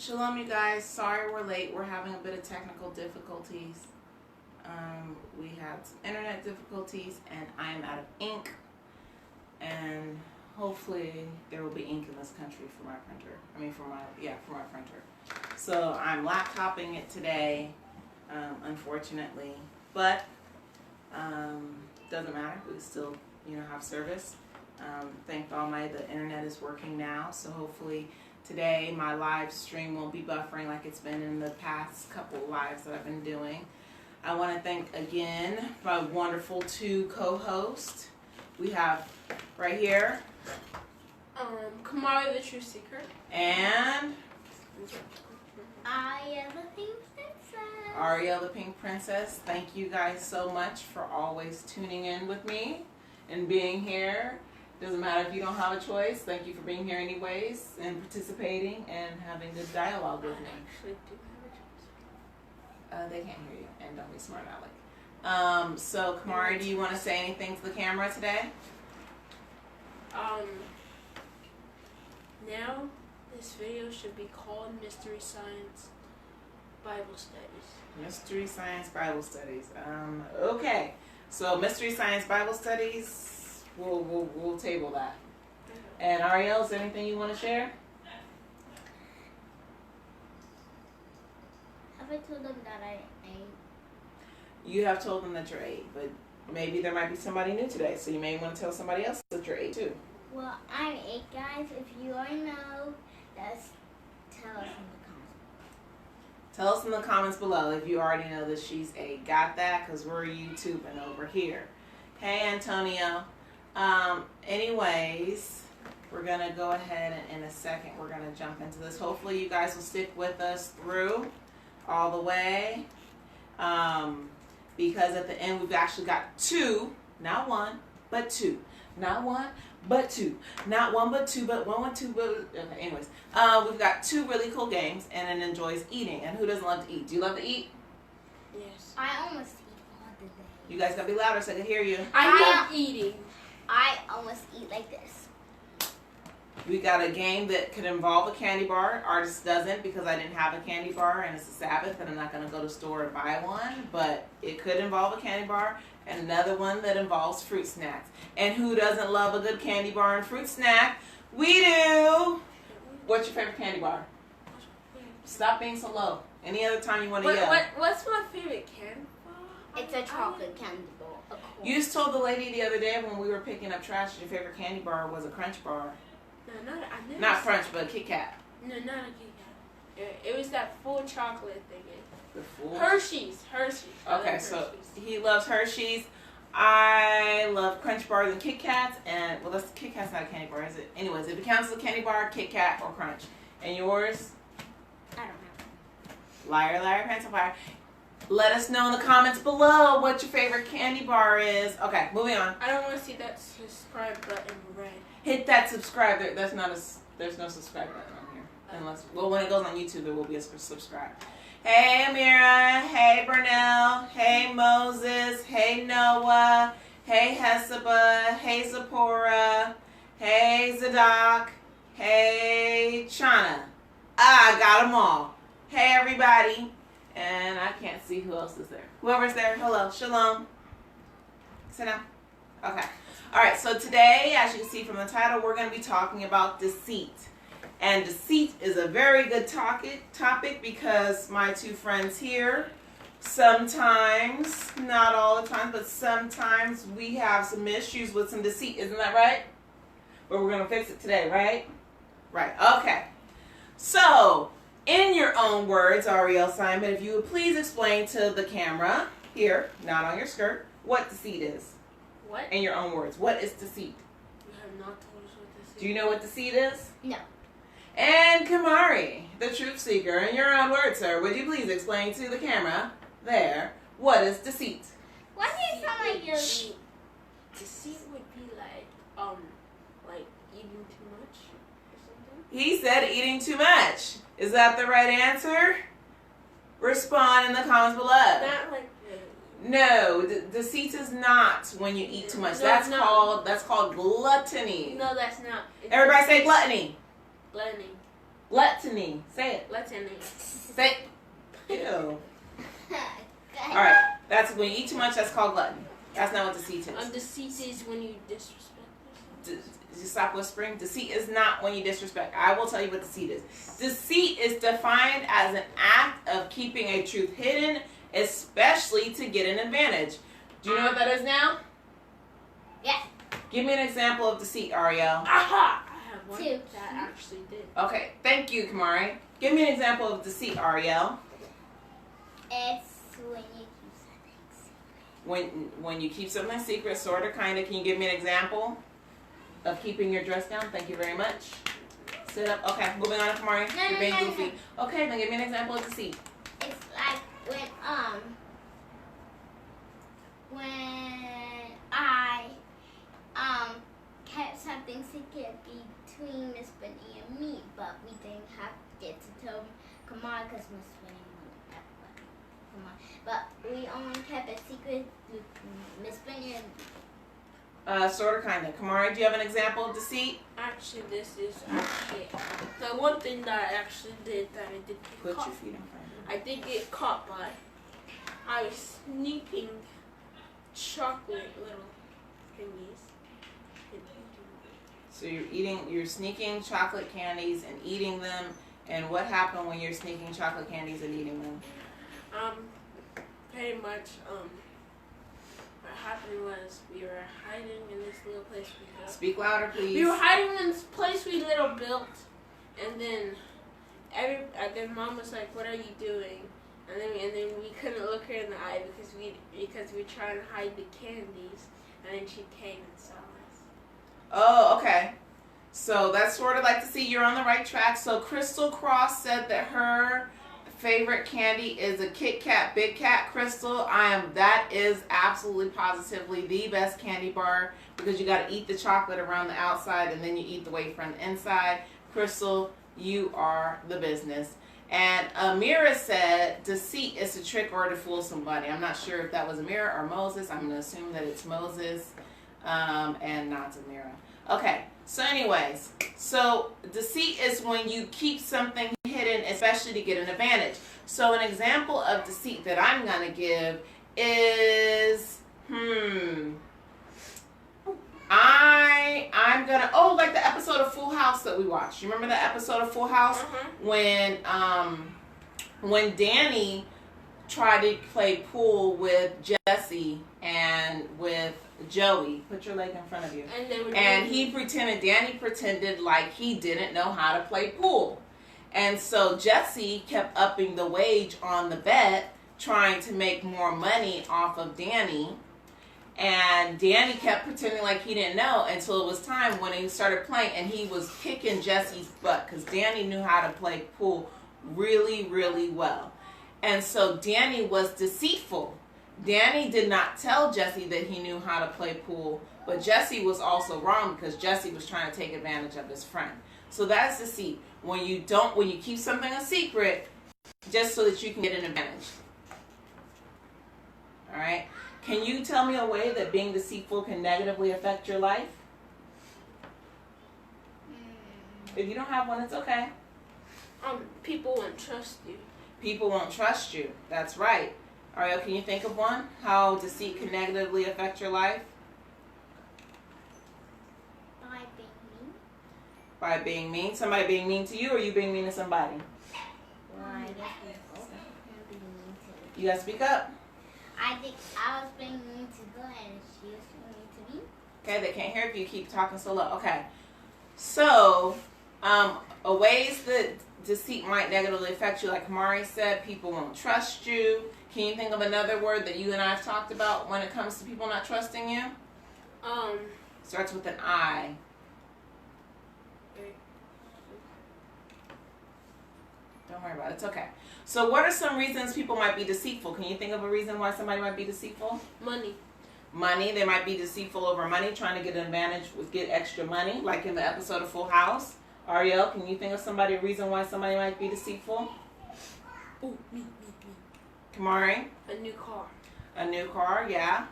Shalom, you guys. Sorry we're late. We're having a bit of technical difficulties. We had some internet difficulties, and I am out of ink. And hopefully there will be ink in this country for my printer. For my printer. So I'm laptopping it today, unfortunately. But doesn't matter. We still, have service. Thank Almighty, the internet is working now. So hopefully today my live stream won't be buffering like it's been in the past couple lives that I've been doing. I want to thank again my wonderful two co-hosts. We have right here Kamara the True Seeker. And Ariel the Pink Princess. Ariel the Pink Princess. Thank you guys so much for always tuning in with me and being here. Doesn't matter if you don't have a choice. Thank you for being here anyways and participating and having good dialogue with me. I actually do have a choice. They can't hear you, and don't be smart aleck. So Kamara, do you want to say anything to the camera today? Now this video should be called Mystery Science Bible Studies. Mystery Science Bible Studies. Okay. So Mystery Science Bible Studies, we'll table that. And Ariel, is there anything you want to share? Have I told them that I ain't? You have told them that you're 8, but maybe there might be somebody new today, so you may want to tell somebody else that you're 8 too. Well, I'm 8, guys. If you already know, just tell us in the comments. Tell us in the comments below if you already know that she's 8. Got that? Because we're YouTubing over here. Hey, Antonio. Anyways, we're going to go ahead and in a second we're going to jump into this. Hopefully you guys will stick with us through all the way. Because at the end we've actually got 2, not 1, but 2. Not 1, but 2. Not 1, but 2, but 1, 2, but... Okay, anyways. We've got 2 really cool games, and it enjoys eating. And who doesn't love to eat? Do you love to eat? Yes. I almost eat all the day. You guys gotta be louder so I can hear you. I love eating. I almost eat like this. We got a game that could involve a candy bar. Ours doesn't because I didn't have a candy bar and it's a Sabbath and I'm not going to go to the store and buy one. But it could involve a candy bar and another one that involves fruit snacks. And who doesn't love a good candy bar and fruit snack? We do! What's your favorite candy bar? Stop being so low. Any other time you want to yell. What's my favorite candy bar? It's a chocolate candy bar. You just told the lady the other day when we were picking up trash your favorite candy bar was a Crunch bar. No, I never. Not Crunch, but Kit Kat. No, not a Kit Kat. It was that full chocolate thing. The full? Hershey's. Okay, so he loves Hershey's. I love Crunch bars and Kit Kats, and Kit Kat's not a candy bar, is it? Anyways, if it counts as a candy bar, Kit Kat or Crunch. And yours? I don't know. Liar, liar, pants on fire. Let us know in the comments below what your favorite candy bar is. Okay, moving on. I don't want to see that subscribe button red. Hit that subscribe. There's no subscribe button on here. Unless, when it goes on YouTube, there will be a subscribe. Hey, Amira. Hey, Burnell. Hey, Moses. Hey, Noah. Hey, Hesaba. Hey, Zipporah. Hey, Zadok. Hey, Chana. I got them all. Hey, everybody. And I can't see who else is there. Whoever's there, hello. Shalom. Sit down. Okay. All right, so today, as you can see from the title, we're going to be talking about deceit. And deceit is a very good topic because my 2 friends here, sometimes, not all the time, but sometimes we have some issues with some deceit. Isn't that right? But we're going to fix it today, right? Right. Okay. So, in your own words, Ariel Simon, if you would please explain to the camera, here, not on your skirt, what deceit is. What? In your own words, what is deceit? You have not told us what deceit is. Do you know what deceit is? No. And Kamari, the truth seeker, in your own words, sir, would you please explain to the camera, there, what is deceit? Why do you sound like you're... Deceit would be like eating too much or something. He said eating too much. Is that the right answer? Respond in the comments below. Not like No, deceit is not when you eat too much. That's called gluttony. No, that's not. Everybody say gluttony. Gluttony. Gluttony. Say it. Gluttony. Say it. Ew. Alright. That's when you eat too much, that's called gluttony. That's not what deceit is. Deceit is when you disrespect yourself. Just stop whispering. Deceit is not when you disrespect. I will tell you what deceit is. Deceit is defined as an act of keeping a truth hidden, especially to get an advantage. Do you know what that is now? Yes. Give me an example of deceit, Ariel. Aha! I have one Two. that actually did. Okay, thank you, Kamari. Give me an example of deceit, Ariel. It's when you keep something secret. When you keep something secret, sort of, kind of. Can you give me an example of keeping your dress down? Thank you very much. Sit up. Okay, moving on to Kamari. No, You're being no, goofy. no. Okay, then give me an example of deceit. It's like when I kept something secret between Miss Benny and me, but we didn't have to get to tell Kamar because Miss Benny wanted everybody. Come on, but we only kept a secret with Miss Benny and Sort of, kind of. Kamari, do you have an example of deceit? Actually, this is actually the one thing that I actually did that I did get Put caught. your feet in front of you. I did get caught by. I was sneaking chocolate little thingies. So you're sneaking chocolate candies and eating them. And what happened when you're sneaking chocolate candies and eating them? Pretty much, what happened was we were hiding in this little place we built. Speak louder, please. We were hiding in this place we little built, and then Mom was like, "What are you doing?" And then we couldn't look her in the eye because we were trying to hide the candies, and then she came and saw us. Oh, okay. So that's sort of like to see you're on the right track. So Crystal Cross said that her favorite candy is a Kit Kat Big Cat. Crystal, that is absolutely positively the best candy bar because you got to eat the chocolate around the outside and then you eat the wafer on the inside. Crystal, you are the business. And Amira said deceit is to trick or to fool somebody. I'm not sure if that was Amira or Moses. I'm going to assume that it's Moses and not Amira. Okay, so anyways, so deceit is when you keep something hidden, especially to get an advantage. So an example of deceit that I'm going to give is, I'm going to, like the episode of Full House that we watched. You remember that episode of Full House? When Danny tried to play pool with Jesse and with Joey. Put your leg in front of you. And Danny pretended like he didn't know how to play pool. And so Jesse kept upping the wage on the bet, trying to make more money off of Danny. And Danny kept pretending like he didn't know until it was time when he started playing and he was kicking Jesse's butt because Danny knew how to play pool really, really well. And so Danny was deceitful. Danny did not tell Jesse that he knew how to play pool, but Jesse was also wrong because Jesse was trying to take advantage of his friend. So that's deceit. When you keep something a secret just so that you can get an advantage. All right? Can you tell me a way that being deceitful can negatively affect your life? If you don't have one, it's okay. People won't trust you. People won't trust you. That's right. Ariel, can you think of one? How deceit can negatively affect your life? by being mean. By being mean? Somebody being mean to you or you being mean to somebody? Well, I guess we both are being mean to. You gotta speak up. I think I was being mean to her and she was being mean to me. Okay, they can't hear if you keep talking so low. Okay. So, ways that deceit might negatively affect you, like Kamari said, people won't trust you. Can you think of another word that you and I have talked about when it comes to people not trusting you? Starts with an I. Don't worry about it. It's okay. So what are some reasons people might be deceitful? Can you think of a reason why somebody might be deceitful? Money. Money. They might be deceitful over money, trying to get an advantage with get extra money, like in the episode of Full House. Ariel, can you think of a reason why somebody might be deceitful? Ooh, me. Kamari? A new car. A new car, yeah.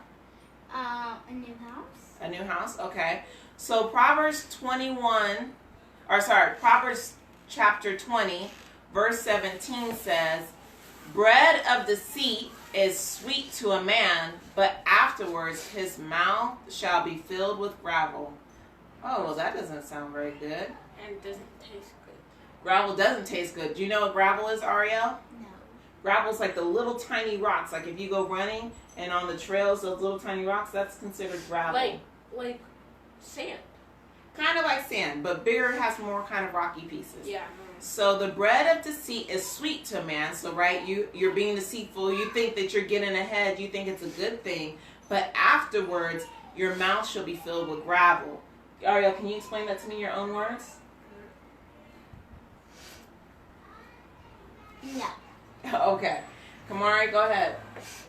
A new house. A new house, okay. So Proverbs chapter 20, verse 17 says, bread of deceit is sweet to a man, but afterwards his mouth shall be filled with gravel. Oh, well, that doesn't sound very good. And it doesn't taste good. Gravel doesn't taste good. Do you know what gravel is, Ariel? No. Gravel's like the little tiny rocks. Like if you go running and on the trails, those little tiny rocks, that's considered gravel. Like sand. Kind of like sand, but bigger, has more kind of rocky pieces. Yeah. So the bread of deceit is sweet to a man. So right, you're being deceitful. You think that you're getting ahead. You think it's a good thing. But afterwards, your mouth shall be filled with gravel. Ariel, can you explain that to me in your own words? No. Okay. Kamari, go ahead.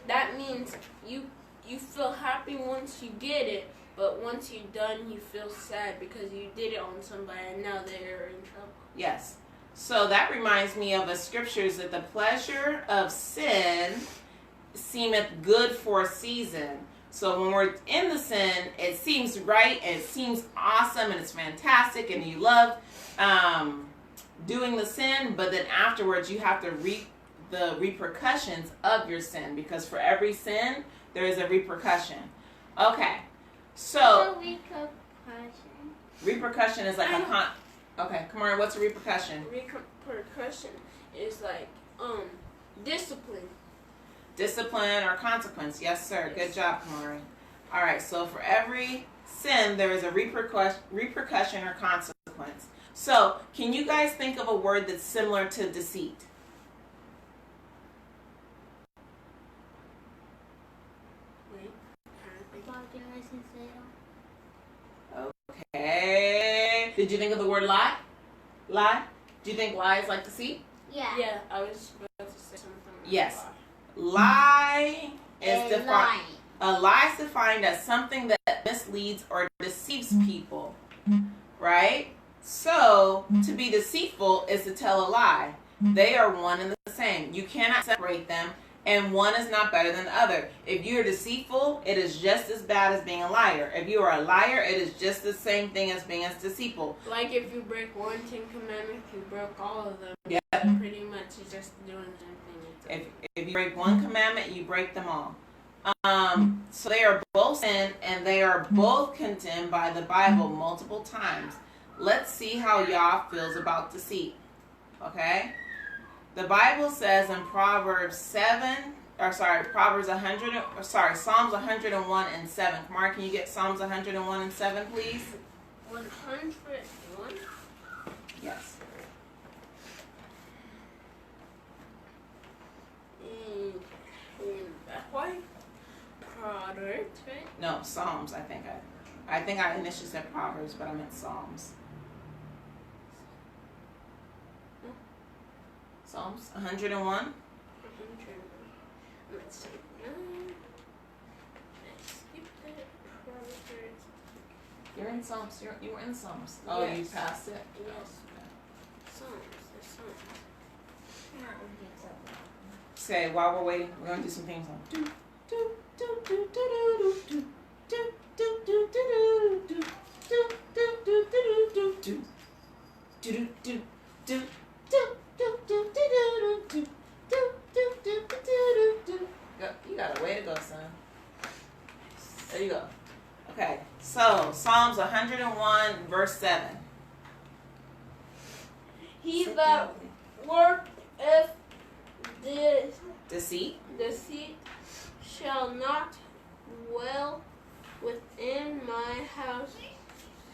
That means you feel happy once you get it, but once you're done, you feel sad because you did it on somebody and now they're in trouble. Yes. So that reminds me of a scriptures that the pleasure of sin seemeth good for a season. So when we're in the sin, it seems right and it seems awesome and it's fantastic and you love doing the sin, but then afterwards you have to reap the repercussions of your sin, because for every sin there is a repercussion. Okay, so repercussion is like okay, Kamari, what's a repercussion? Repercussion is like discipline. Discipline or consequence. Yes, sir. Good job, Kamari. All right, so for every sin there is a repercussion or consequence. So can you guys think of a word that's similar to deceit? Okay. Did you think of the word lie? Lie? Do you think lie is like deceit? Yeah. Yeah, I was about to say something. Yes. Lie is defined. A lie is defined as something that misleads or deceives people. Right? So, to be deceitful is to tell a lie. They are one and the same. You cannot separate them, and one is not better than the other. If you are deceitful, it is just as bad as being a liar. If you are a liar, it is just the same thing as being deceitful. Like if you break one Ten Commandments, you broke all of them. Yeah. Pretty much you're just doing the same thing. If you break one commandment, you break them all. So they are both sin, and they are both condemned by the Bible multiple times. Let's see how Yah feels about deceit. Okay? The Bible says in Psalms 101 and 7. Kamar, can you get Psalms 101 and 7, please? 101? Yes. That way? Proverbs, right? No, Psalms, I think I initially said Proverbs, but I meant Psalms. Psalms 101. Let's see. You're in Psalms. You were in Psalms. Oh, yes. You passed it? Yes. Psalms. There's Psalms. Say, while we're waiting, we're going to do some things on. You got a way to go, son. There you go. Okay, so Psalms 101, verse 7. He that worketh Deceit shall not dwell within my house.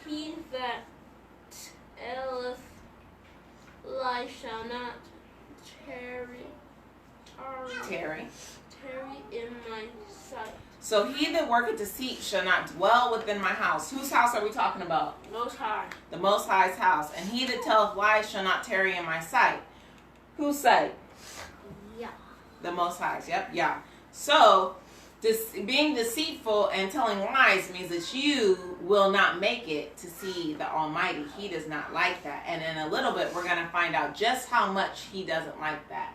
He that telleth lies shall not tarry in my sight. So he that worketh deceit shall not dwell within my house. Whose house are we talking about? Most High. The Most High's house. And he that telleth lies shall not tarry in my sight. Whose sight? Yeah. The Most High's. Yep, yeah. So, being deceitful and telling lies means that you will not make it to see the Almighty. He does not like that. And in a little bit, we're going to find out just how much he doesn't like that.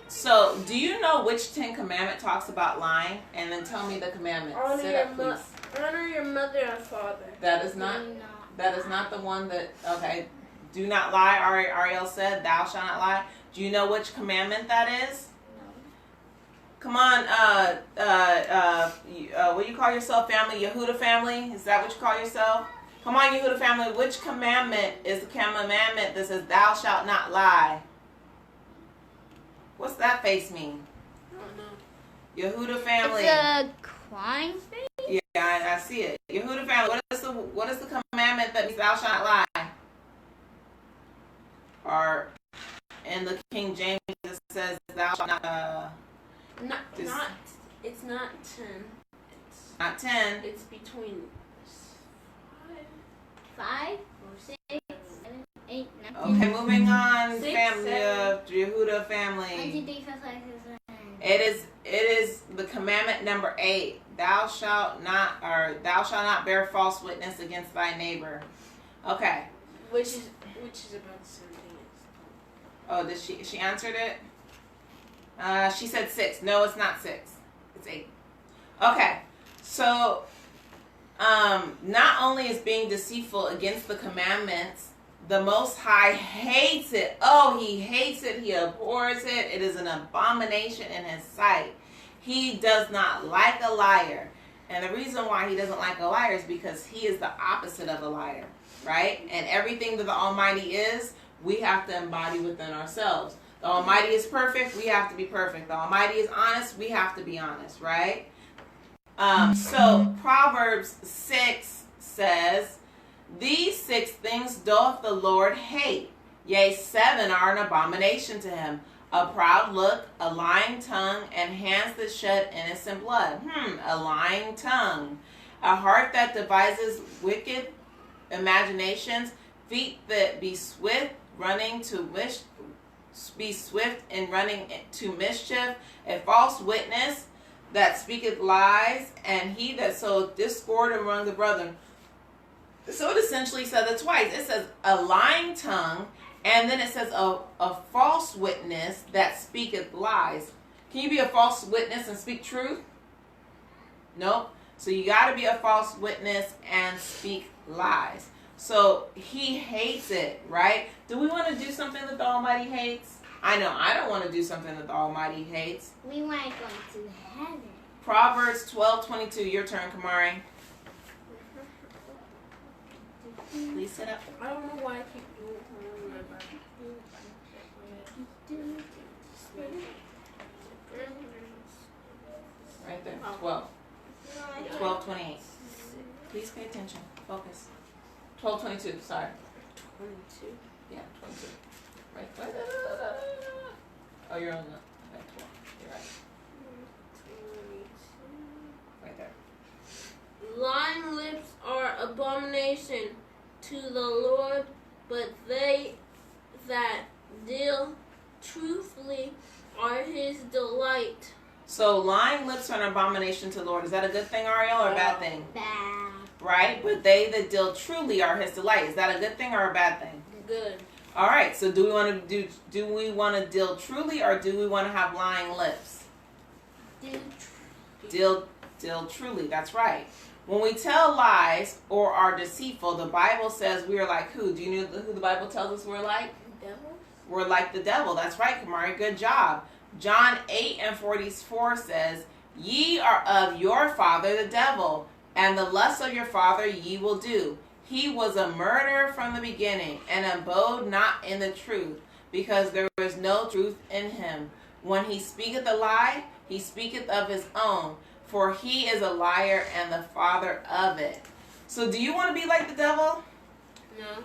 So, do you know which 10 commandment talks about lying? And then tell me the commandment. Sit up, please. Honor your mother and father. That is not the one that, okay. Do not lie, Ariel said. Thou shalt not lie. Do you know which commandment that is? No. Come on, what do you call yourself, family? Yehuda family? Is that what you call yourself? Come on, Yehuda family. Which commandment is the commandment that says, thou shalt not lie? What's that face mean? I don't know. Yehuda family. It's a crying face? Yeah, I see it. Yehuda family. What is the commandment that means thou shalt not lie? Or in the King James it says thou shalt not It's not 10. It's not 10. It's between 5 or 6, 7, 8, 9. Okay, moving on. 6, Family 7. of Yehuda 1, family. 2, 3, 4, 5, 6, 7. It is the commandment number 8. Thou shalt not bear false witness against thy neighbor. Okay. Which is about the same thing as. Oh, did she answered it? She said 6. No, it's not 6. It's 8. Okay. So not only is being deceitful against the commandments, the Most High hates it. Oh, he hates it. He abhors it. It is an abomination in his sight. He does not like a liar. And the reason why he doesn't like a liar is because he is the opposite of a liar, right? And everything that the Almighty is, we have to embody within ourselves. The Almighty is perfect. We have to be perfect. The Almighty is honest. We have to be honest, right? So Proverbs 6 says, these 6 things doth the Lord hate. Yea, 7 are an abomination to him. A proud look, a lying tongue, and hands that shed innocent blood. A lying tongue. A heart that devises wicked imaginations. Feet that be swift in running to mischief. A false witness that speaketh lies, and he that soweth discord among the brethren. So it essentially says it twice. It says a lying tongue, and then it says a false witness that speaketh lies. Can you be a false witness and speak truth? Nope. So you got to be a false witness and speak lies. So he hates it, right? Do we want to do something that the Almighty hates? I know I don't want to do something that the Almighty hates. We want to go to heaven. Proverbs 12:22. Your turn, Kamari. Please sit up. I don't know why I keep doing Right there. 12. 12:28. Please pay attention. Focus. 12:22. Sorry. 22. Yeah, 22. Right. Oh, you're on the 12. You're right. 22. Right there. Lying lips are abomination to the Lord, but they that deal truthfully are his delight. So lying lips are an abomination to the Lord. Is that a good thing, Ariel, or a bad thing? Bad. Right? But they that deal truly are his delight. Is that a good thing or a bad thing? Good. All right. So do we want to deal truly, or do we want to have lying lips? Deal truly. That's right. When we tell lies or are deceitful, the Bible says we are like who? Do you know who the Bible tells us we're like? Devil? We're like the devil. That's right, Kamari. Good job. John 8:44 says, ye are of your father the devil, and the lusts of your father ye will do. He was a murderer from the beginning, and abode not in the truth, because there is no truth in him. When he speaketh a lie, he speaketh of his own, for he is a liar and the father of it. So do you want to be like the devil? No.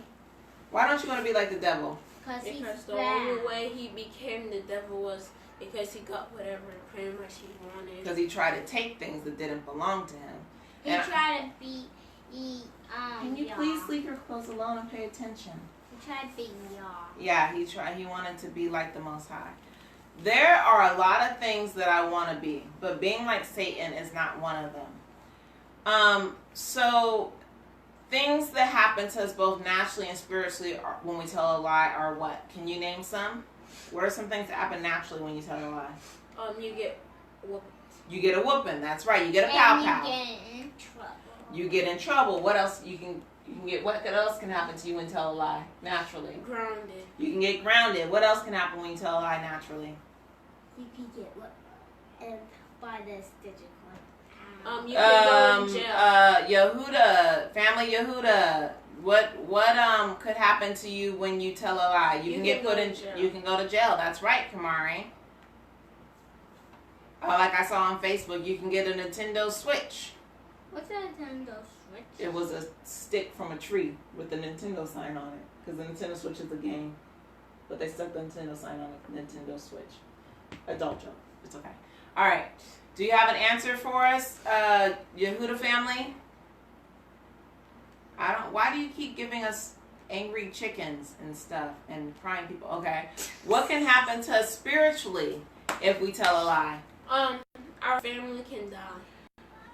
Why don't you want to be like the devil? Because the only way he became the devil was because he got whatever pretty much he wanted. Because he tried to take things that didn't belong to him. He tried to be Can you please leave your clothes alone and pay attention? He tried to be y'all. Yeah, he wanted to be like the Most High. There are a lot of things that I want to be, but being like Satan is not one of them. So things that happen to us both naturally and spiritually when we tell a lie are what? Can you name some? What are some things that happen naturally when you tell a lie? You get whooped. You get a whooping. That's right. You get a pow pow. You get in trouble. You get in trouble. What else? You can You can get, what else can happen to you when you tell a lie naturally? Grounded. You can get grounded. What else can happen when you tell a lie naturally? You can get what? By this digital. You can go in jail. Yehuda, family Yehuda. What could happen to you when you tell a lie? You can get put in jail. You can go to jail. That's right, Kamari. Like I saw on Facebook, you can get a Nintendo Switch. What's a Nintendo Switch? It was a stick from a tree with the Nintendo sign on it. Because the Nintendo Switch is a game. But they stuck the Nintendo sign on it. Nintendo Switch. Adult joke. It's okay. Alright. Do you have an answer for us, Yehuda family? Why do you keep giving us angry chickens and stuff and crying people? Okay. What can happen to us spiritually if we tell a lie? Our family can die.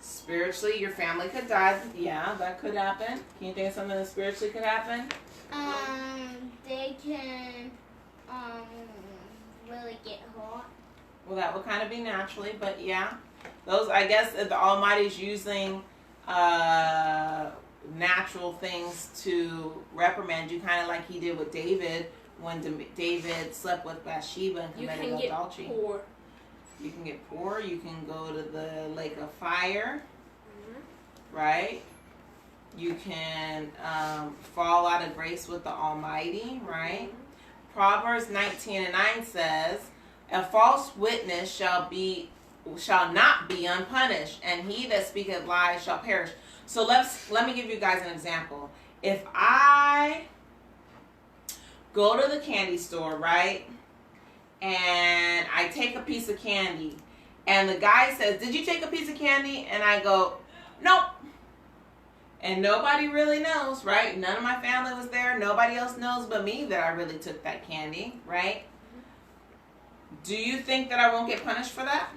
Spiritually, your family could die. Yeah, that could happen. Can you think of something that spiritually could happen? They can, really get hot. Well, that would kind of be naturally, but yeah. Those, I guess, if the Almighty's using natural things to reprimand you, kind of like he did with David when David slept with Bathsheba and committed adultery. Poor. You can get poor. You can go to the lake of fire, right? You can fall out of grace with the Almighty, right? Proverbs 19:9 says, "A false witness shall not be unpunished, and he that speaketh lies shall perish." So let me give you guys an example. If I go to the candy store, right, and I take a piece of candy, and the guy says, "Did you take a piece of candy?" And I go, "Nope." And nobody really knows, right? None of my family was there. Nobody else knows but me that I really took that candy, right? Do you think that I won't get punished for that?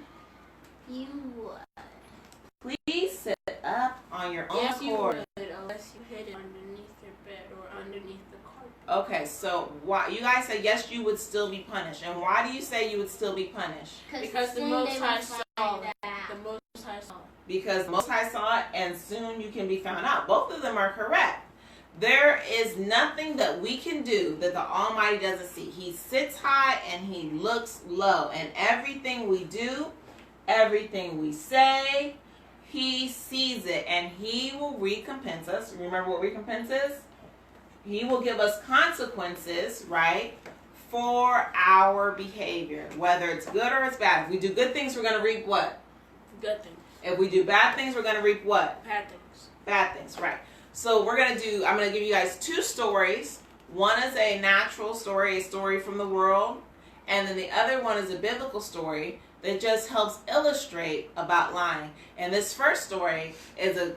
You would. Please sit up on your own Yes, you accord. would, unless you hid it underneath your bed or underneath the carpet. Okay, so why you guys say yes, you would still be punished, and why do you say you would still be punished? Because the Most High saw it. The Most High saw it. Because the Most High saw it, and soon you can be found out. Both of them are correct. There is nothing that we can do that the Almighty doesn't see. He sits high and he looks low, and everything we do, everything we say, he sees it, and he will recompense us. Remember what recompense is? He will give us consequences, right, for our behavior, whether it's good or it's bad. If we do good things, we're going to reap what? Good things. If we do bad things, we're going to reap what? Bad things. Bad things, right. So I'm going to give you guys two stories. One is a natural story, a story from the world, and then the other one is a biblical story that just helps illustrate about lying. And this first story is a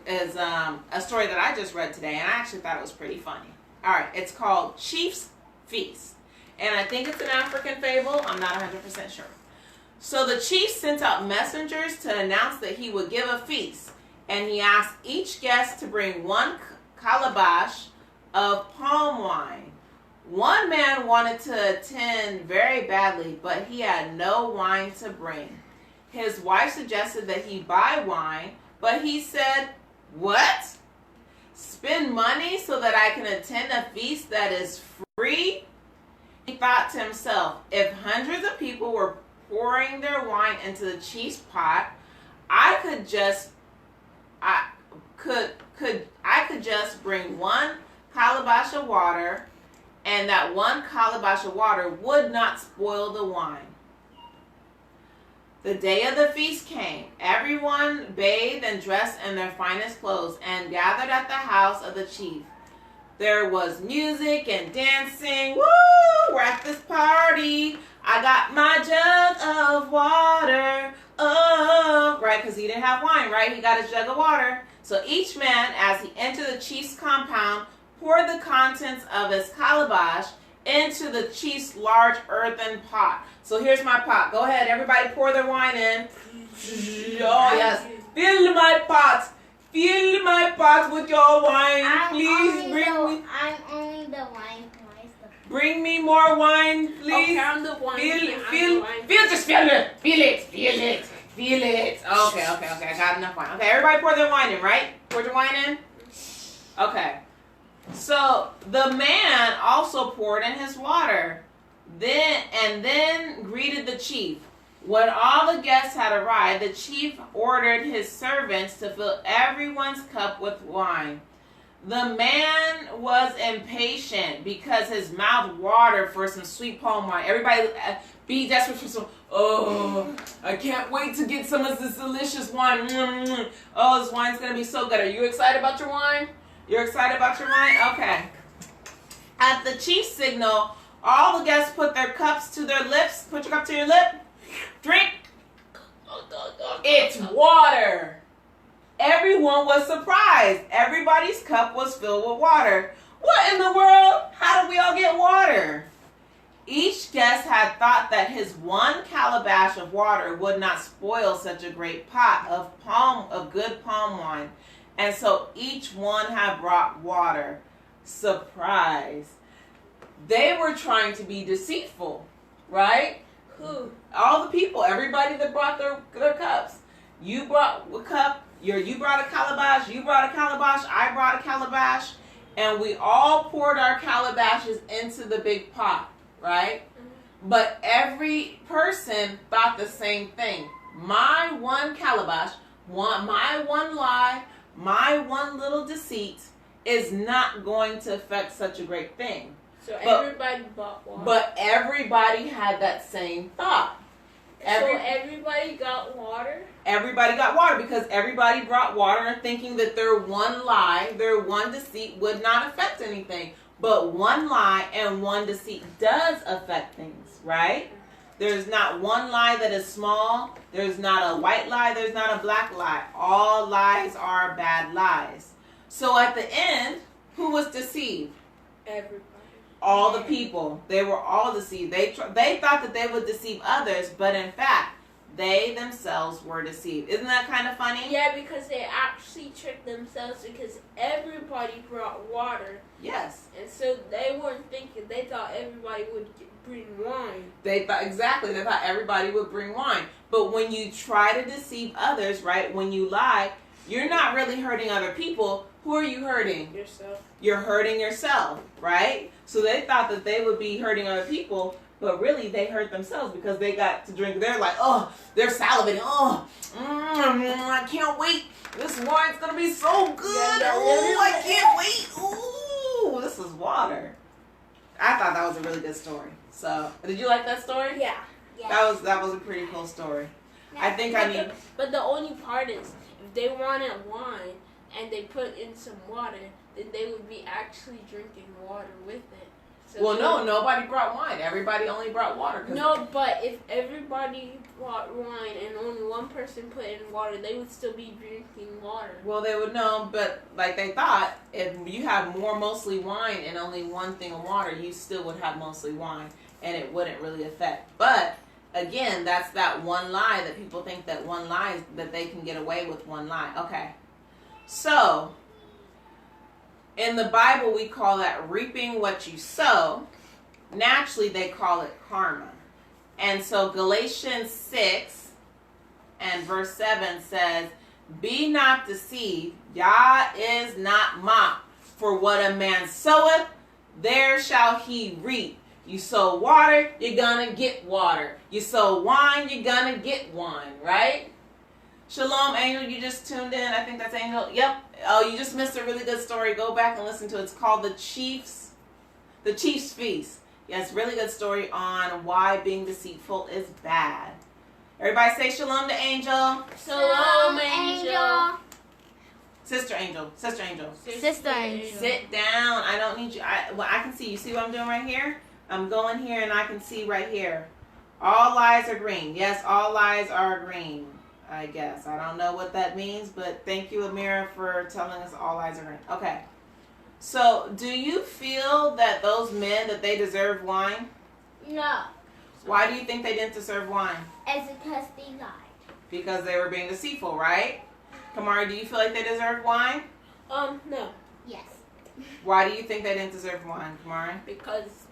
story that I just read today, and I actually thought it was pretty funny. All right, it's called Chief's Feast, and I think it's an African fable. I'm not 100% sure. So the chief sent out messengers to announce that he would give a feast, and he asked each guest to bring one calabash of palm wine. One man wanted to attend very badly, but he had no wine to bring. His wife suggested that he buy wine, but he said, "What? Spend money so that I can attend a feast that is free?" He thought to himself, if hundreds of people were pouring their wine into the chief's pot, I could just bring one calabash of water, and that one calabash of water would not spoil the wine. The day of the feast came. Everyone bathed and dressed in their finest clothes and gathered at the house of the chief. There was music and dancing. Woo! We're at this party. I got my jug of water. Oh, right, because he didn't have wine, right? He got his jug of water. So each man, as he entered the chief's compound, poured the contents of his calabash into the chief's large earthen pot. So here's my pot. Go ahead, everybody pour their wine in. Oh, yes. Fill my pot. Fill my pot with your wine. Please bring me. I'm only the wine master. Bring me more wine, please. Okay, I'm the wine. Just fill it. Feel it. Okay. I got enough wine. Okay, everybody pour their wine in, right? Pour your wine in? Okay. So the man also poured in his water, then greeted the chief. When all the guests had arrived, the chief ordered his servants to fill everyone's cup with wine. The man was impatient because his mouth watered for some sweet palm wine. Everybody be desperate for some. Oh, I can't wait to get some of this delicious wine. Oh, this wine's going to be so good. Are you excited about your wine? You're excited about your wine? Okay. At the chief's signal, all the guests put their cups to their lips. Put your cup to your lip. Drink. It's water. Everyone was surprised. Everybody's cup was filled with water. What in the world? How did we all get water? Each guest had thought that his one calabash of water would not spoil such a great pot of good palm wine. And so each one had brought water. Surprise. They were trying to be deceitful, right? Who? All the people, everybody that brought their cups. You brought a cup, you brought a calabash, you brought a calabash, I brought a calabash, and we all poured our calabashes into the big pot, right? But every person thought the same thing. My one calabash, my one lie, my one little deceit is not going to affect such a great thing. So everybody bought water. But everybody had that same thought. So everybody got water? Everybody got water because everybody brought water and thinking that their one lie, their one deceit would not affect anything. But one lie and one deceit does affect things, right? There's not one lie that is small. There's not a white lie. There's not a black lie. All lies are bad lies. So at the end, who was deceived? Everybody. All the people. They were all deceived. They thought that they would deceive others, but in fact, they themselves were deceived. Isn't that kind of funny? Yeah, because they actually tricked themselves because everybody brought water. Yes. And so they weren't thinking, they thought everybody would bring wine. They thought everybody would bring wine. But when you try to deceive others, right, when you lie, you're not really hurting other people. Who are you hurting? Yourself. You're hurting yourself, right? So they thought that they would be hurting other people, but really they hurt themselves because they got to drink. They're like, oh, they're salivating. Oh, I can't wait. This wine's going to be so good. Oh, I can't wait. Ooh, this is water. I thought that was a really good story. So, did you like that story? Yeah. That was a pretty cool story. But the only part is, if they wanted wine and they put in some water, then they would be actually drinking water with it. So well, no, nobody brought wine. Everybody only brought water. No, but if everybody brought wine and only one person put in water, they would still be drinking water. Well, they would know, but like they thought, if you have mostly wine and only one thing of water, you still would have mostly wine, and it wouldn't really affect. But again, that's that one lie that people think that one lie that they can get away with one lie. Okay, so in the Bible, we call that reaping what you sow. Naturally, they call it karma. And so Galatians 6 and verse 7 says, be not deceived, Yah is not mocked. For what a man soweth, there shall he reap. You sow water, you're going to get water. You sow wine, you're going to get wine, right? Shalom, Angel, you just tuned in. I think that's Angel. Yep. Oh, you just missed a really good story. Go back and listen to it. It's called The Chief's Feast. Yes, really good story on why being deceitful is bad. Everybody say shalom to Angel. Shalom, Angel. Sister Angel. Sister Angel. Sister Angel. Sit down. I don't need you. I can see. You see what I'm doing right here? I'm going here and I can see right here. All lies are green. Yes, all lies are green. I guess. I don't know what that means, but thank you, Amira, for telling us all lies are green. Okay. So, do you feel that those men, that they deserve wine? No. Why do you think they didn't deserve wine? It's because they lied. Because they were being deceitful, right? Kamari, do you feel like they deserve wine? No. Yes. Why do you think they didn't deserve wine, Kamari? Because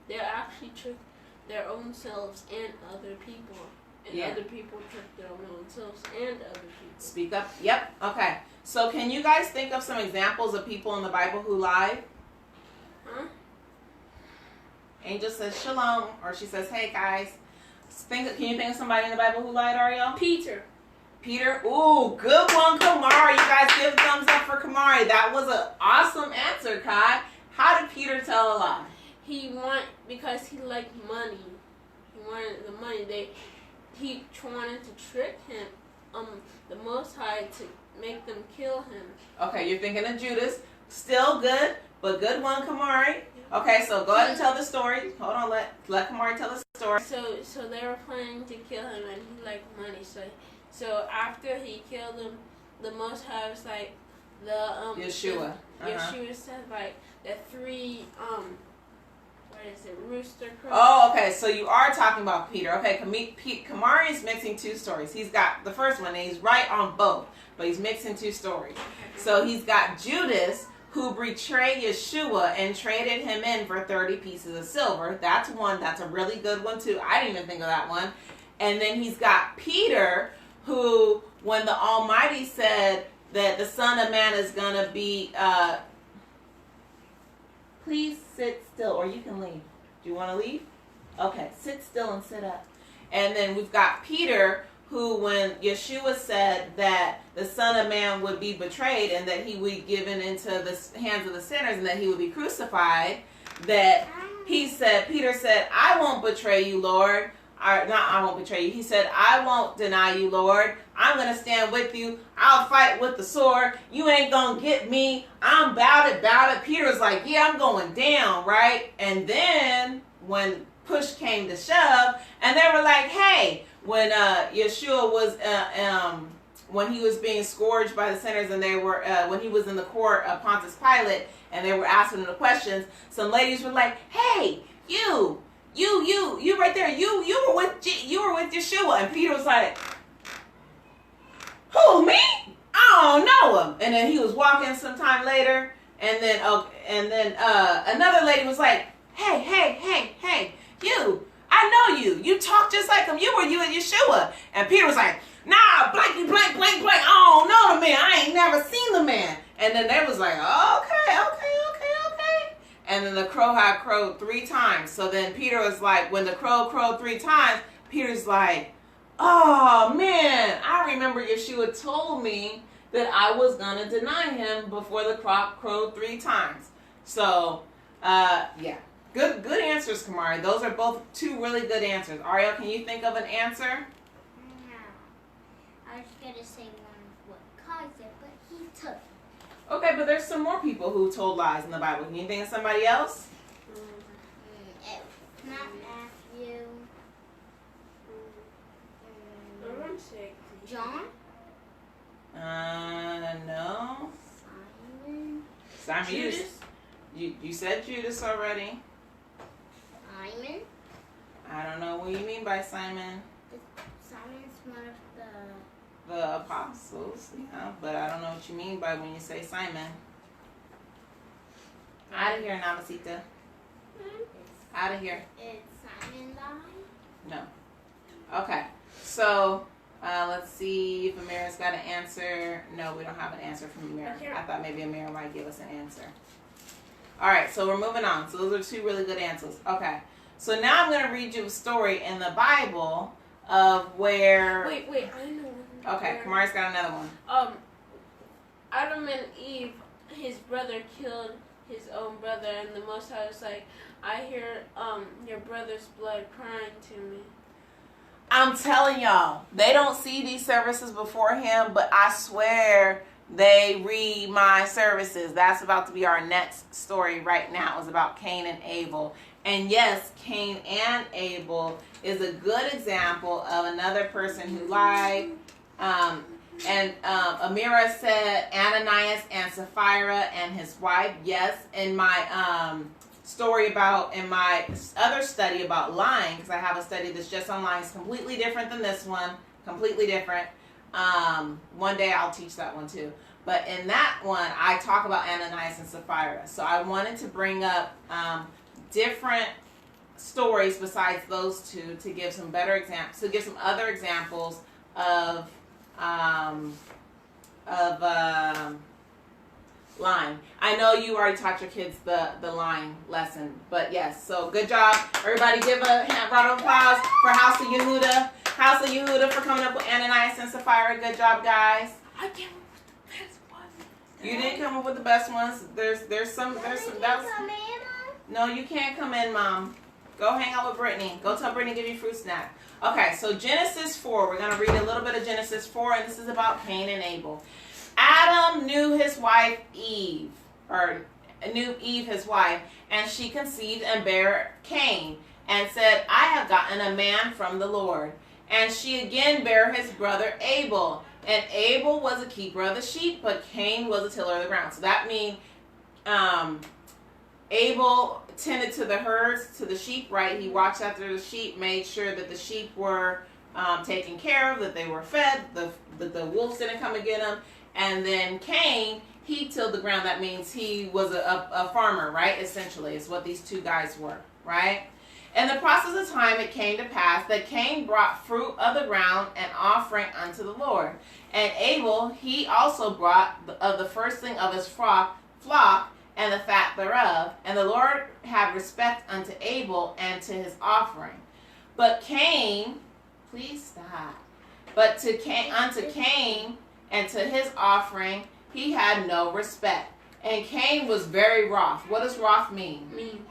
they're actually tricked their own selves and other people. And other people trick their own selves and other people. Speak up. Yep. Okay. So can you guys think of some examples of people in the Bible who lied? Huh? Angel says shalom, or she says, hey guys. Can you think of somebody in the Bible who lied, Ariel? Peter. Peter? Ooh, good one, Kamari. You guys give thumbs up for Kamari. That was an awesome answer, Kai. How did Peter tell a lie? Because he liked money. He wanted the money. He wanted to trick him, the Most High, to make them kill him. Okay, you're thinking of Judas. Still good, but good one, Kamari. Okay, so go ahead and tell the story. Hold on, let Kamari tell the story. So they were planning to kill him, and he liked money. So after he killed him, the Most High was like, Yeshua. Yeshua said like the three what is it, rooster crows. Oh, okay. So you are talking about Peter. Okay, Kamari is mixing two stories. He's got the first one, and he's right on both, but he's mixing two stories. So he's got Judas, who betrayed Yeshua and traded him in for 30 pieces of silver. That's one. That's a really good one, too. I didn't even think of that one. And then he's got Peter, who, when the Almighty said that the Son of Man is going to be... Please sit still, or you can leave. Do you want to leave? Okay, sit still and sit up. And then we've got Peter, who, when Yeshua said that the Son of Man would be betrayed and that he would be given into the hands of the sinners and that he would be crucified, that Peter said, I won't betray you, Lord. I won't betray you. He said, I won't deny you, Lord. I'm going to stand with you. I'll fight with the sword. You ain't going to get me. I'm about it. Peter was like, yeah, I'm going down, right? And then when push came to shove, and they were like, hey, when Yeshua was, when he was being scourged by the sinners, and they were, when he was in the court of Pontius Pilate, and they were asking him the questions, some ladies were like, hey, you right there, you were with Yeshua. And Peter was like, who, me? I don't know him. And then he was walking some time later, and then another lady was like, hey, you, I know you. You talk just like him. You at Yeshua. And Peter was like, nah, blankety blank, I don't know the man. I ain't never seen the man. And then they was like, okay. And then the crow had crowed 3 times. So then Peter was like, when the crow crowed 3 times, Peter's like, oh man, I remember Yeshua told me that I was going to deny him before the crow crowed 3 times. So, yeah. Good answers, Kamari. Those are both 2 really good answers. Ariel, can you think of an answer? No. I was going to say one of what Kai said, but he took it. Okay, but there's some more people who told lies in the Bible. Can you think of somebody else? Not Matthew. John? No. Simon. Judas? You said Judas already. Simon? I don't know what you mean by Simon. Simon's one of the apostles, yeah, but I don't know what you mean by when you say Simon. Out of here, Namasita. Out of here. Is Simon lying? No. Okay, so let's see if Amira's got an answer. No, we don't have an answer from Amira. Okay. I thought maybe Amira might give us an answer. All right, so we're moving on. So those are 2 really good answers. Okay, so now I'm going to read you a story in the Bible of where... Wait, I know one. Okay, Kamari's got another one. Adam and Eve, his brother killed his own brother, and the Most High was like, I hear your brother's blood crying to me. I'm telling y'all, they don't see these services before him, but I swear they read my services. That's about to be our next story right now. It's about Cain and Abel. And yes, Cain and Abel is a good example of another person who lied. Amira said Ananias and Sapphira and his wife. Yes, in my in my other study about lying, because I have a study that's just on lying. It's completely different than this one. Completely different. One day I'll teach that one too. But in that one, I talk about Ananias and Sapphira. So I wanted to bring up different stories besides those two to give some better examples, to give some other examples of line. I know you already taught your kids the line lesson, but yes, so good job. Everybody give a round of applause for House of Yehuda. House of Yehuda for coming up with Ananias and Sapphira. Good job, guys. I came up with the best ones. You didn't come up with the best ones. There's some that was, no, you can't come in, Mom. Go hang out with Brittany. Go tell Brittany to give you fruit snack. Okay, so Genesis 4. We're going to read a little bit of Genesis 4, and this is about Cain and Abel. Adam knew his wife Eve, knew Eve his wife, and she conceived and bare Cain, and said, I have gotten a man from the Lord. And she again bare his brother Abel. And Abel was a keeper of the sheep, but Cain was a tiller of the ground. So that means Abel tended to the herds, to the sheep, right? He watched after the sheep, made sure that the sheep were taken care of, that they were fed, that the wolves didn't come and get them. And then Cain, he tilled the ground. That means he was a farmer, right? Essentially, is what these two guys were, right? In the process of time, it came to pass that Cain brought fruit of the ground and offering unto the Lord. And Abel, he also brought of the firstling of his flock and the fat thereof. And the Lord had respect unto Abel and to his offering. But Cain, please stop. But unto Cain and to his offering, he had no respect. And Cain was very wroth. What does wroth mean? Mean.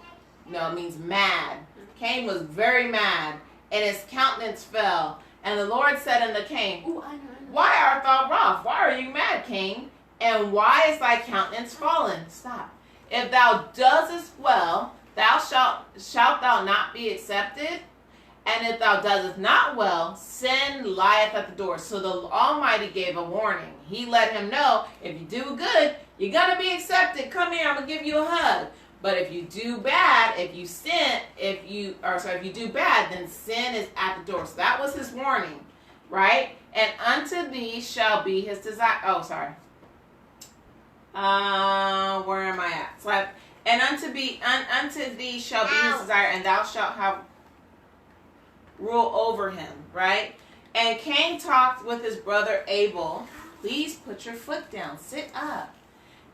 No, it means mad. Cain was very mad, and his countenance fell. And the Lord said unto Cain, Ooh, I know. Why art thou wroth? Why are you mad, Cain? And why is thy countenance fallen? Stop. If thou doest well, shalt thou not be accepted? And if thou doest not well, sin lieth at the door. So the Almighty gave a warning. He let him know, if you do good, you're going to be accepted. Come here, I'm going to give you a hug. But if you do bad, if you do bad, then sin is at the door. So that was his warning, right? And unto thee shall be his desire. Oh, sorry. Where am I at? So and unto thee shall be his desire, and thou shalt have rule over him, right? And Cain talked with his brother Abel. Please put your foot down. Sit up.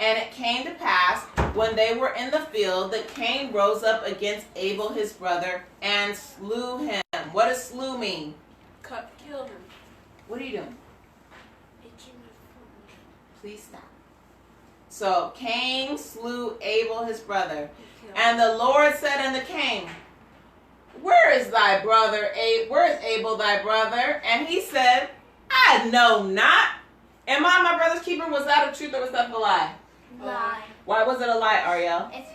And it came to pass, when they were in the field, that Cain rose up against Abel his brother and slew him. What does slew mean? Killed him. What are you doing? Itching my foot. Please stop. So Cain slew Abel his brother. And the Lord said unto Cain, Where is thy brother? Where is Abel thy brother? And he said, I know not. Am I my brother's keeper? Was that a truth or was that a lie? Lie. Why was it a lie, Ariel? It's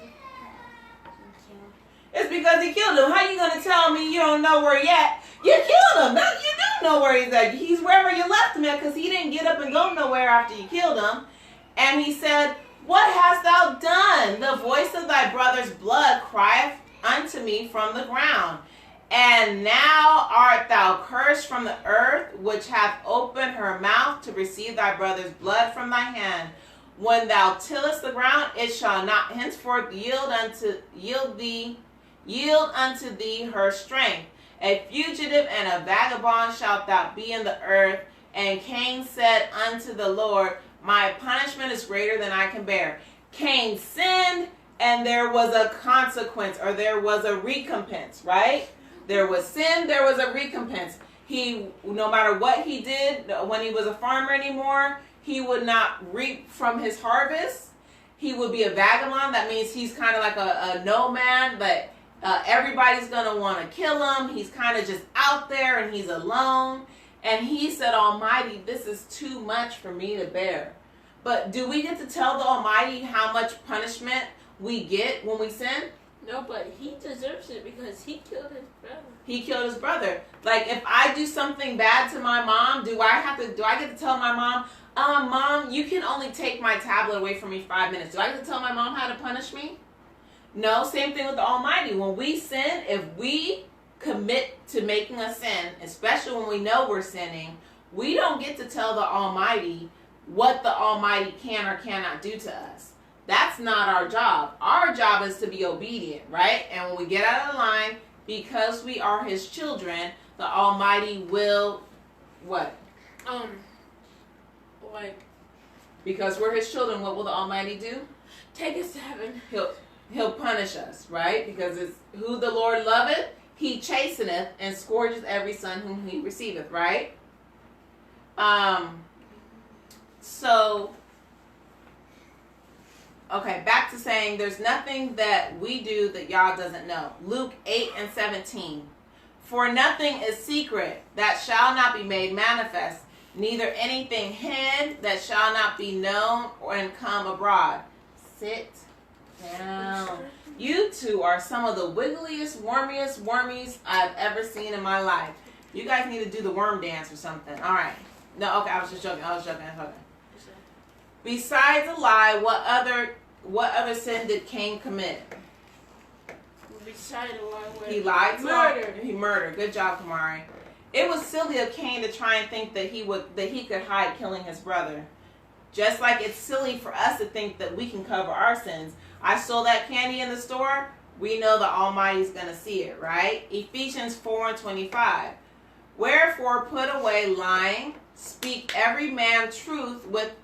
It's because he killed him. How you going to tell me you don't know where he at? You killed him. No, you do know where he's at. He's wherever you left him at, because he didn't get up and go nowhere after you killed him. And he said, What hast thou done? The voice of thy brother's blood crieth unto me from the ground. And now art thou cursed from the earth, which hath opened her mouth to receive thy brother's blood from thy hand. When thou tillest the ground, it shall not henceforth yield unto thee her strength. A fugitive and a vagabond shalt thou be in the earth. And Cain said unto the Lord, My punishment is greater than I can bear. Cain sinned, and there was a consequence, or there was a recompense, right? There was sin, there was a recompense. No matter what he did, when he was a farmer anymore, he would not reap from his harvest. He would be a vagabond. That means he's kind of like a nomad, but everybody's going to want to kill him. He's kind of just out there and he's alone. And he said, Almighty, this is too much for me to bear. But do we get to tell the Almighty how much punishment we get when we sin? No, but he deserves it because he killed his brother. He killed his brother. Like, if I do something bad to my mom, do I get to tell my mom, Mom, you can only take my tablet away from me 5 minutes. Do I get to tell my mom how to punish me? No, same thing with the Almighty. When we sin, if we commit to making a sin, especially when we know we're sinning, we don't get to tell the Almighty what the Almighty can or cannot do to us. That's not our job. Our job is to be obedient, right? And when we get out of the line, because we are his children, the Almighty will, what? Like, because we're his children, what will the Almighty do? take us to heaven. He'll punish us, right? Because it's who the Lord loveth, he chasteneth and scourges every son whom he receiveth, right? So, okay, back to saying there's nothing that we do that Yah doesn't know. Luke 8:17. For nothing is secret that shall not be made manifest, neither anything hid that shall not be known and come abroad. Sit down. You two are some of the wiggliest, wormiest wormies I've ever seen in my life. You guys need to do the worm dance or something. All right. No, okay, I was just joking. Besides a lie, what other sin did Cain commit? Besides a lie, He lied to murdered. He murdered. Good job, Kamari. It was silly of Cain to try and think that he could hide killing his brother. Just like it's silly for us to think that we can cover our sins. I stole that candy in the store. We know the Almighty's going to see it, right? Ephesians 4:25. Wherefore put away lying, speak every man truth with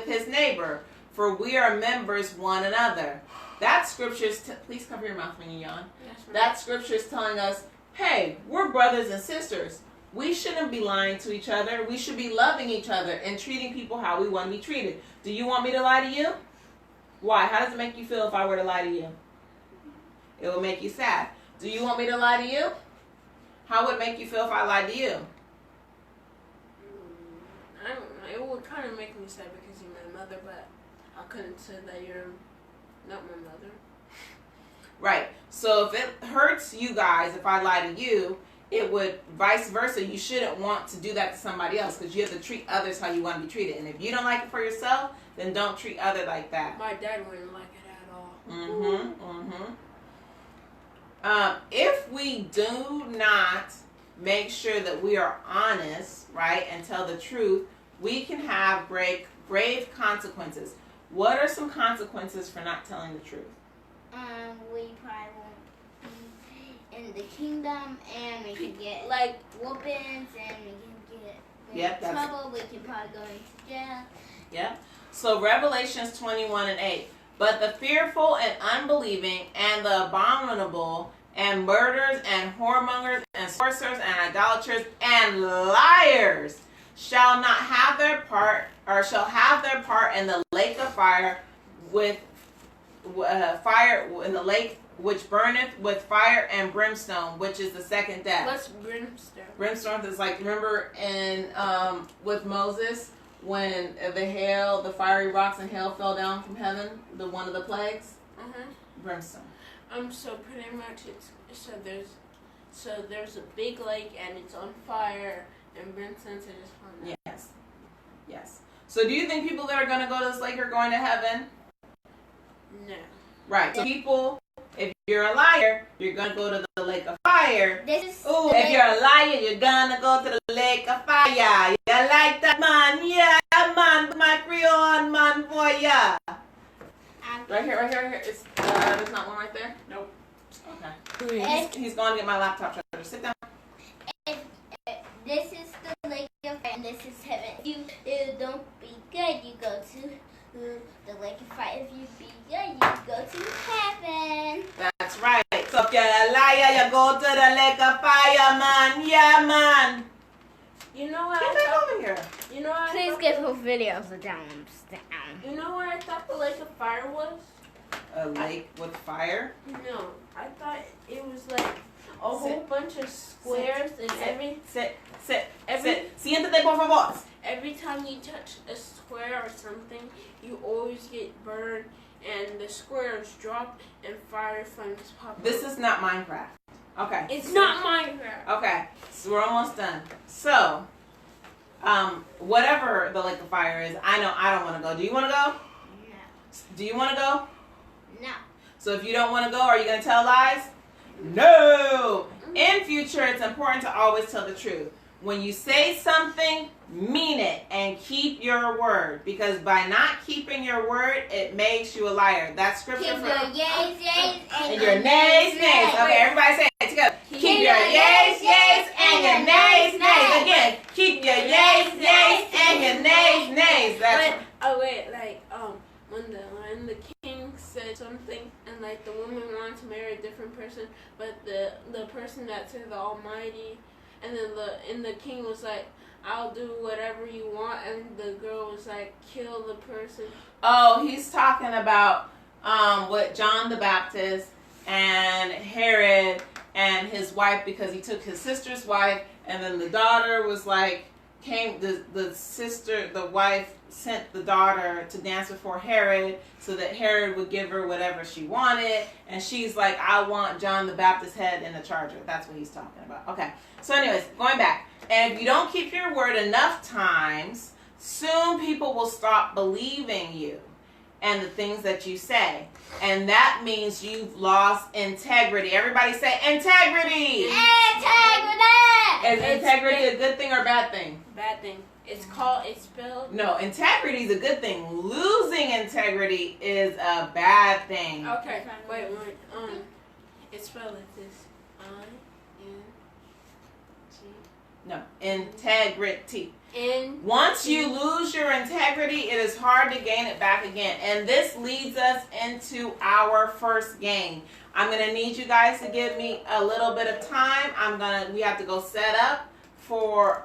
his neighbor, for we are members one another. That scripture is, please cover your mouth when you yawn. Yes, That scripture is telling us, hey, we're brothers and sisters. We shouldn't be lying to each other. We should be loving each other and treating people how we want to be treated. Do you want me to lie to you? Why? How does it make you feel if I were to lie to you? It will make you sad. Do you want me to lie to you? How would it make you feel if I lied to you? I don't know. It would kind of make me sad because you're my mother, but I couldn't say that you're not my mother. Right. So if it hurts you guys if I lie to you, it would vice versa. You shouldn't want to do that to somebody else because you have to treat others how you want to be treated. And if you don't like it for yourself, then don't treat others like that. My dad wouldn't like it at all. If we do not make sure that we are honest, right, and tell the truth, we can have grave consequences. What are some consequences for not telling the truth? We probably won't be in the kingdom, and we can get Like whoopings, and we can get in trouble. We can probably go into jail. Yeah. So Revelations 21:8. But the fearful and unbelieving and the abominable and murderers and whoremongers and sorcerers and idolaters and liars shall not have their part, or shall have their part in the lake of fire with fire in the lake which burneth with fire and brimstone, which is the second death. what's brimstone? Brimstone is like, remember in with Moses when the fiery rocks and hail fell down from heaven, one of the plagues? Brimstone. So pretty much there's a big lake and it's on fire and brimstone is just fun. Yes. So do you think people that are going to go to this lake are going to heaven? No. Right. So people, if you're a liar, you're going to go to the lake of fire. Ooh, if you're a liar, you're going to go to the lake of fire. You like that, man? Yeah, man. My Creole man for ya. Right here. There's not one right there? Nope. Okay. He's going to get my laptop charger. Sit down. This is the lake of fire, and this is heaven. If you don't be good, you go to the lake of fire. If you be good, you go to heaven. That's right. So if you're a liar, you go to the lake of fire, man. Yeah, man. You know what? Get back over here. You know what? Please give her videos down. You know what I thought the lake of fire was? A lake with fire? No, I thought it was like a whole bunch of squares and Sit. Siéntate, por favor. every time you touch a square or something, you always get burned and the squares drop and fire flames pop up. This is not Minecraft. Okay. It's not Minecraft. Okay. So we're almost done. So, whatever the lake of fire is, I know I don't want to go. Do you want to go? No. Do you want to go? No. So if you don't want to go, are you going to tell lies? No! In future, it's important to always tell the truth. when you say something, mean it and keep your word. Because by not keeping your word, it makes you a liar. That's scripture Keep for your yeas, yeas, and your nays, nays. Okay, everybody say it together. Keep your yeas, yeas, and your nays, nays. Again, keep your yeas, yeas, and your nays, nays. That's when the king said something and like the woman wanted to marry a different person, but the person that said the Almighty, and then the king was like, I'll do whatever you want, and the girl was like, kill the person. Oh, he's talking about what John the Baptist and Herod and his wife, because he took his sister's wife, and then the daughter was like, the wife sent the daughter to dance before Herod so that Herod would give her whatever she wanted, and she's like, I want John the Baptist's head in a charger. That's what he's talking about. Okay, so anyways, going back, and if you don't keep your word enough times, soon people will stop believing you and the things that you say, and that means you've lost integrity. Everybody say integrity. Integrity. Is integrity a good thing or a bad thing? Bad thing. It's spelled. No, integrity is a good thing. Losing integrity is a bad thing. Okay, wait. It's spelled like this. No, integrity. Once you lose your integrity, it is hard to gain it back again. And this leads us into our first game. I'm going to need you guys to give me a little bit of time. We have to go set up for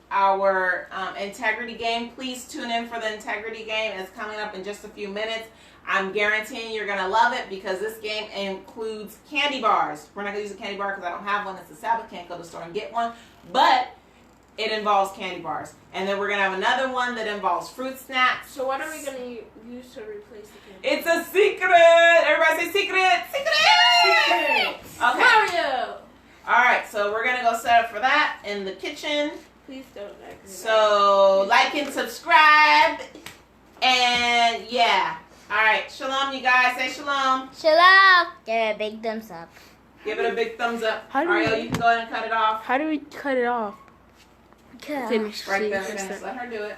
our integrity game. Please tune in for the integrity game. It's coming up in just a few minutes. I'm guaranteeing you're going to love it because this game includes candy bars. We're not going to use a candy bar because I don't have one. It's the Sabbath. Can't go to the store and get one. But it involves candy bars. And then we're going to have another one that involves fruit snacks. So what are we going to use to replace the candy? It's a secret. Everybody say secret. Secret. Okay. Mario. All right. So we're going to go set up for that in the kitchen. Please don't like me. So like and subscribe. And yeah. All right. Shalom, you guys. Say shalom. Shalom. Give it a big thumbs up. Give it a big thumbs up. Ariel, you can go ahead and cut it off. How do we cut it off? Good. Finish. Right there. Finish. Let her do it.